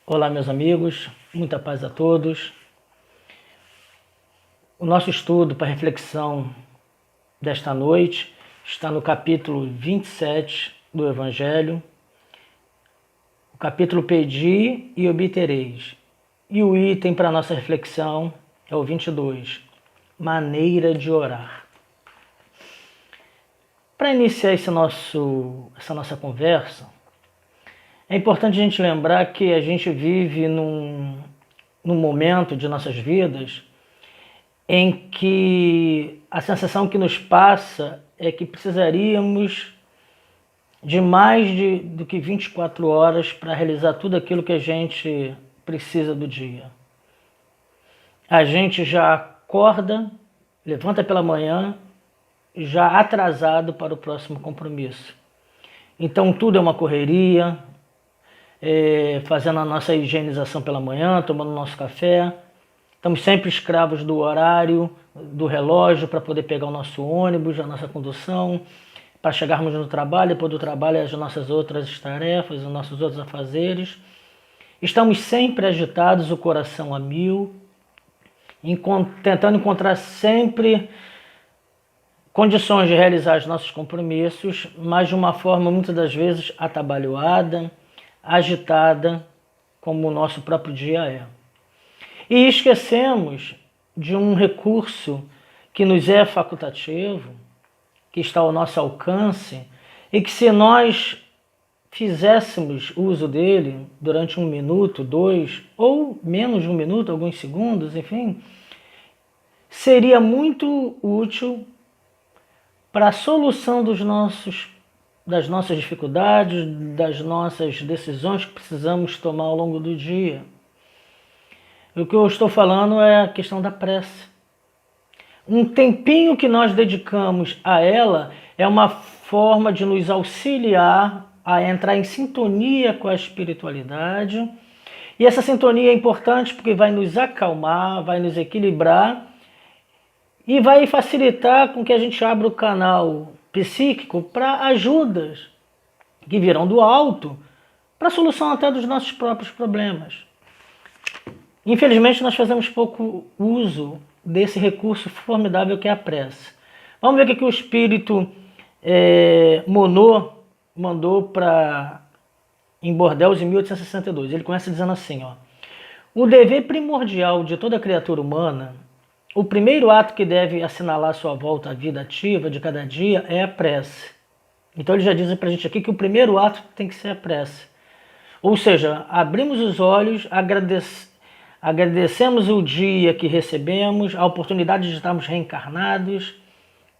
Olá, meus amigos, muita paz a todos. O nosso estudo para reflexão desta noite está no capítulo 27 do Evangelho, o capítulo Pedi e obtereis. E o item para nossa reflexão é o 22, maneira de orar. Para iniciar essa nossa conversa, é importante a gente lembrar que a gente vive num momento de nossas vidas em que a sensação que nos passa é que precisaríamos de mais do que 24 horas para realizar tudo aquilo que a gente precisa do dia. A gente já acorda, levanta pela manhã, já atrasado para o próximo compromisso. Então tudo é uma correria, fazendo a nossa higienização pela manhã, tomando nosso café. Estamos sempre escravos do horário, do relógio, para poder pegar o nosso ônibus, a nossa condução, para chegarmos no trabalho, depois do trabalho as nossas outras tarefas, os nossos outros afazeres. Estamos sempre agitados, o coração a mil, tentando encontrar sempre condições de realizar os nossos compromissos, mas de uma forma muitas das vezes atabalhoada, agitada, como o nosso próprio dia é. E esquecemos de um recurso que nos é facultativo, que está ao nosso alcance, e que se nós fizéssemos uso dele durante 1 minuto, 2, ou menos de 1 minuto, alguns segundos, enfim, seria muito útil para a solução das nossas dificuldades, das nossas decisões que precisamos tomar ao longo do dia. O que eu estou falando é a questão da prece. Um tempinho que nós dedicamos a ela é uma forma de nos auxiliar a entrar em sintonia com a espiritualidade. E essa sintonia é importante porque vai nos acalmar, vai nos equilibrar e vai facilitar com que a gente abra o canal psíquico para ajudas que virão do alto, para a solução até dos nossos próprios problemas. Infelizmente, nós fazemos pouco uso desse recurso formidável que é a prece. Vamos ver o que o Espírito Monod mandou em Bordeaux em 1862. Ele começa dizendo assim, ó: o dever primordial de toda criatura humana, o primeiro ato que deve assinalar sua volta à vida ativa de cada dia é a prece. Então ele já diz pra gente aqui que o primeiro ato tem que ser a prece. Ou seja, abrimos os olhos, agradecemos o dia que recebemos, a oportunidade de estarmos reencarnados,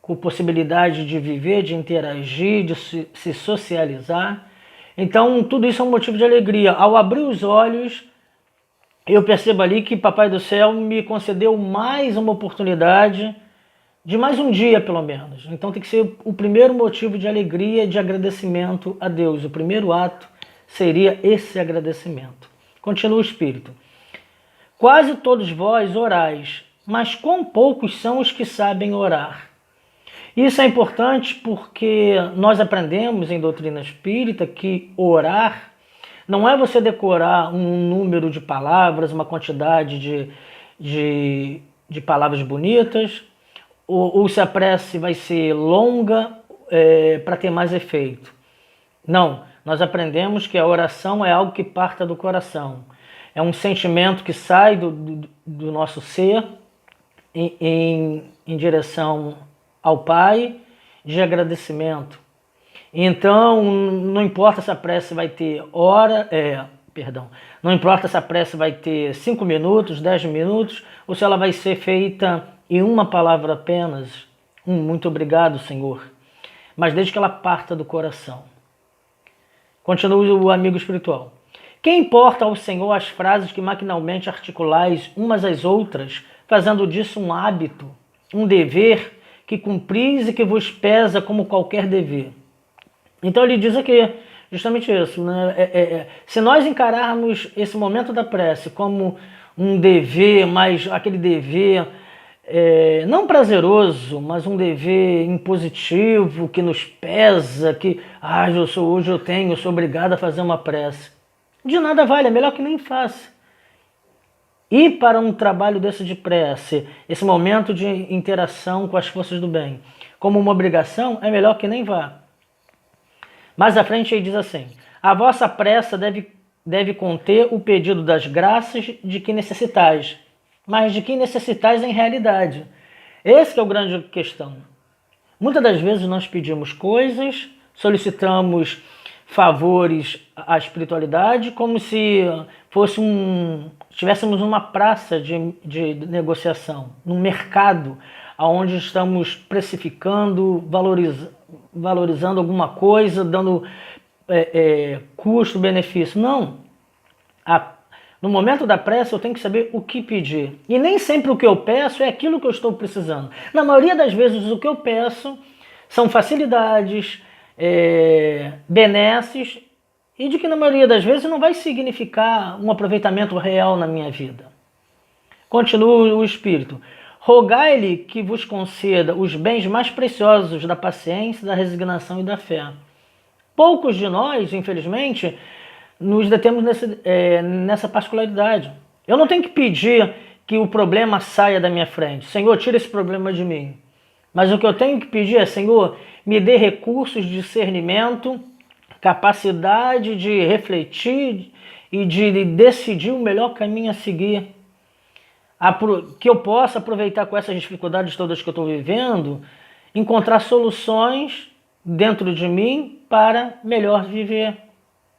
com possibilidade de viver, de interagir, de se socializar. Então tudo isso é um motivo de alegria. Ao abrir os olhos, eu percebo ali que Papai do Céu me concedeu mais uma oportunidade, de mais um dia pelo menos. Então tem que ser o primeiro motivo de alegria, de agradecimento a Deus. O primeiro ato seria esse agradecimento. Continua o Espírito. Quase todos vós orais, mas quão poucos são os que sabem orar. Isso é importante porque nós aprendemos em doutrina espírita que orar não é você decorar um número de palavras, uma quantidade de palavras bonitas, ou se a prece vai ser longa para ter mais efeito. Não, nós aprendemos que a oração é algo que parta do coração. É um sentimento que sai do nosso ser em direção ao Pai, de agradecimento. Então, não importa se a prece vai ter não importa se a prece vai ter 5 minutos, 10 minutos, ou se ela vai ser feita em uma palavra apenas, muito obrigado, Senhor. Mas desde que ela parta do coração. Continua o amigo espiritual. Que importa ao Senhor as frases que maquinalmente articulais umas às outras, fazendo disso um hábito, um dever que cumpris e que vos pesa como qualquer dever. Então ele diz aqui justamente isso, né? Se nós encararmos esse momento da prece como um dever, mas aquele dever não prazeroso, mas um dever impositivo que nos pesa, que hoje eu sou obrigado a fazer uma prece. de nada vale, é melhor que nem faça. Ir para um trabalho desse de prece, esse momento de interação com as forças do bem, como uma obrigação, é melhor que nem vá. Mais à frente ele diz assim: a vossa prece deve conter o pedido das graças de que necessitais, mas de que necessitais em realidade. Esse é o grande questão. Muitas das vezes nós pedimos coisas, solicitamos favores à espiritualidade como se estivéssemos numa praça de negociação, num mercado onde estamos precificando, valorizando alguma coisa, dando custo-benefício. Não. No momento da prece eu tenho que saber o que pedir. E nem sempre o que eu peço é aquilo que eu estou precisando. Na maioria das vezes o que eu peço são facilidades, benesses, e de que na maioria das vezes não vai significar um aproveitamento real na minha vida. Continua o Espírito. Rogai-lhe que vos conceda os bens mais preciosos da paciência, da resignação e da fé. Poucos de nós, infelizmente, nos detemos nessa particularidade. Eu não tenho que pedir que o problema saia da minha frente. Senhor, tira esse problema de mim. Mas o que eu tenho que pedir é, Senhor, me dê recursos de discernimento, capacidade de refletir e de decidir o melhor caminho a seguir. Que eu possa aproveitar com essas dificuldades todas que eu estou vivendo, encontrar soluções dentro de mim para melhor viver.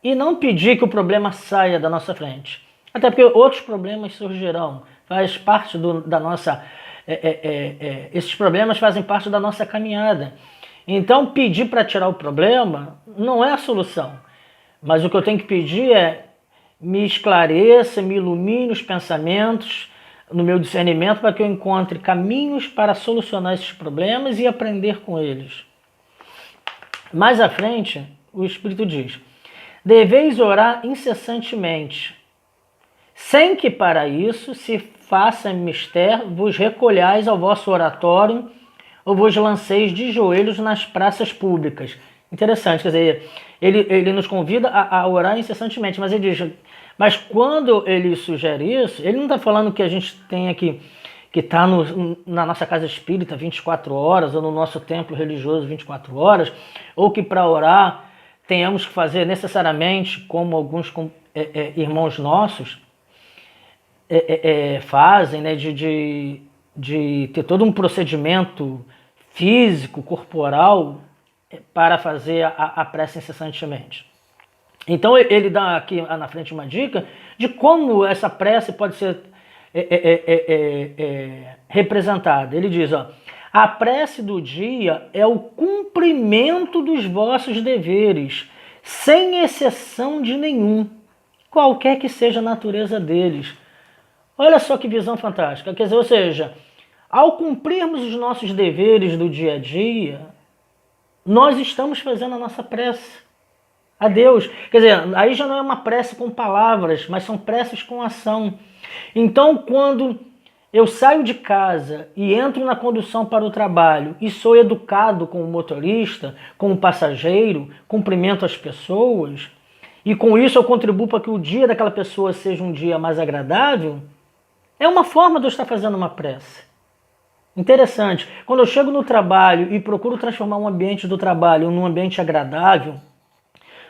E não pedir que o problema saia da nossa frente. Até porque outros problemas surgirão. Faz parte da nossa... esses problemas fazem parte da nossa caminhada. Então, pedir para tirar o problema não é a solução. Mas o que eu tenho que pedir é me esclareça, me ilumine os pensamentos no meu discernimento para que eu encontre caminhos para solucionar esses problemas e aprender com eles. Mais à frente, o Espírito diz: deveis orar incessantemente, sem que para isso se faça mister, vos recolhais ao vosso oratório ou vos lanceis de joelhos nas praças públicas. Interessante, quer dizer, ele nos convida a orar incessantemente, mas ele diz, mas quando ele sugere isso, ele não está falando que a gente tenha que estar na nossa casa espírita 24 horas, ou no nosso templo religioso 24 horas, ou que para orar tenhamos que fazer necessariamente, como alguns irmãos nossos fazem, né, de ter todo um procedimento físico, corporal, para fazer a prece incessantemente. Então ele dá aqui na frente uma dica de como essa prece pode ser representada. Ele diz, ó, a prece do dia é o cumprimento dos vossos deveres, sem exceção de nenhum, qualquer que seja a natureza deles. Olha só que visão fantástica. Quer dizer, ou seja, ao cumprirmos os nossos deveres do dia a dia, nós estamos fazendo a nossa prece a Deus. Quer dizer, aí já não é uma prece com palavras, mas são preces com ação. Então, quando eu saio de casa e entro na condução para o trabalho e sou educado como motorista, como passageiro, cumprimento as pessoas, e com isso eu contribuo para que o dia daquela pessoa seja um dia mais agradável, é uma forma de eu estar fazendo uma prece. Interessante. Quando eu chego no trabalho e procuro transformar um ambiente do trabalho num ambiente agradável,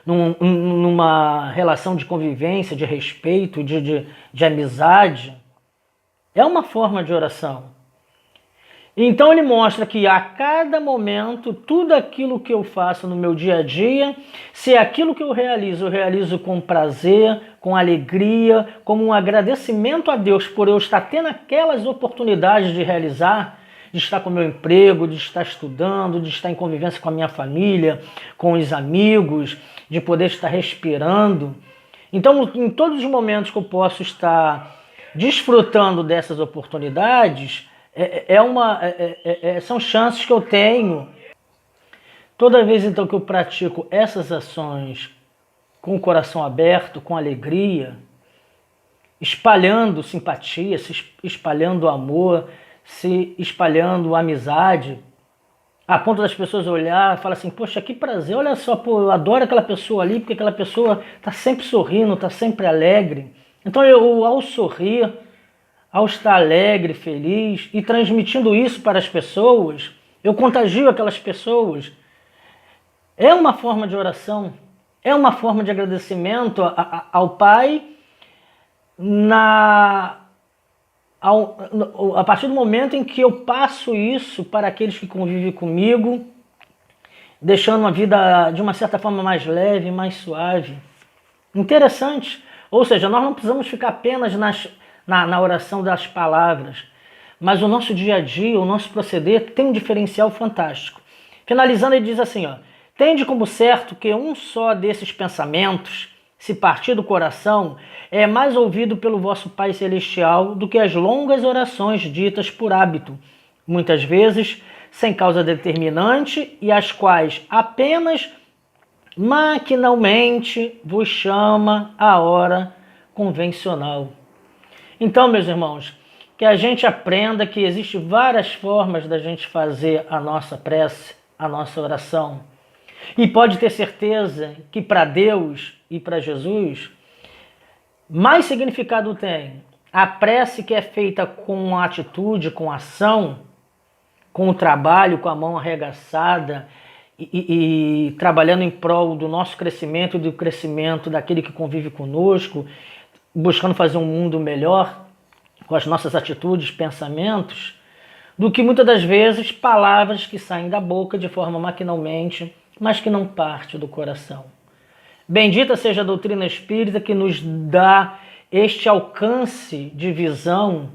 numa relação de convivência, de respeito, de amizade, é uma forma de oração. Então ele mostra que a cada momento, tudo aquilo que eu faço no meu dia a dia, se é aquilo que eu realizo com prazer, com alegria, como um agradecimento a Deus por eu estar tendo aquelas oportunidades de realizar, de estar com o meu emprego, de estar estudando, de estar em convivência com a minha família, com os amigos, de poder estar respirando. Então, em todos os momentos que eu posso estar desfrutando dessas oportunidades, são chances que eu tenho. Toda vez então que eu pratico essas ações com o coração aberto, com alegria, espalhando simpatia, se espalhando amor, se espalhando amizade, a ponto das pessoas olhar e falar assim, poxa, que prazer, olha só, pô, eu adoro aquela pessoa ali, porque aquela pessoa está sempre sorrindo, está sempre alegre. Então eu, ao sorrir, ao estar alegre, feliz e transmitindo isso para as pessoas, eu contagio aquelas pessoas. É uma forma de oração, é uma forma de agradecimento ao Pai a partir do momento em que eu passo isso para aqueles que convivem comigo, deixando uma vida de uma certa forma mais leve, mais suave. Interessante. Ou seja, nós não precisamos ficar apenas na oração das palavras, mas o nosso dia a dia, o nosso proceder tem um diferencial fantástico. Finalizando, ele diz assim, ó, tende como certo que um só desses pensamentos, se partir do coração, é mais ouvido pelo vosso Pai Celestial do que as longas orações ditas por hábito, muitas vezes sem causa determinante e as quais apenas maquinalmente vos chama a hora convencional. Então, meus irmãos, que a gente aprenda que existem várias formas da gente fazer a nossa prece, a nossa oração. E pode ter certeza que para Deus e para Jesus, mais significado tem a prece que é feita com atitude, com ação, com o trabalho, com a mão arregaçada e trabalhando em prol do nosso crescimento e do crescimento daquele que convive conosco, buscando fazer um mundo melhor com as nossas atitudes, pensamentos, do que muitas das vezes palavras que saem da boca de forma maquinalmente, mas que não parte do coração. Bendita seja a doutrina espírita que nos dá este alcance de visão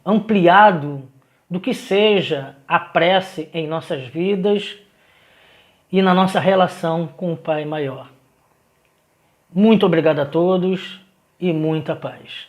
ampliado do que seja a prece em nossas vidas e na nossa relação com o Pai Maior. Muito obrigado a todos e muita paz.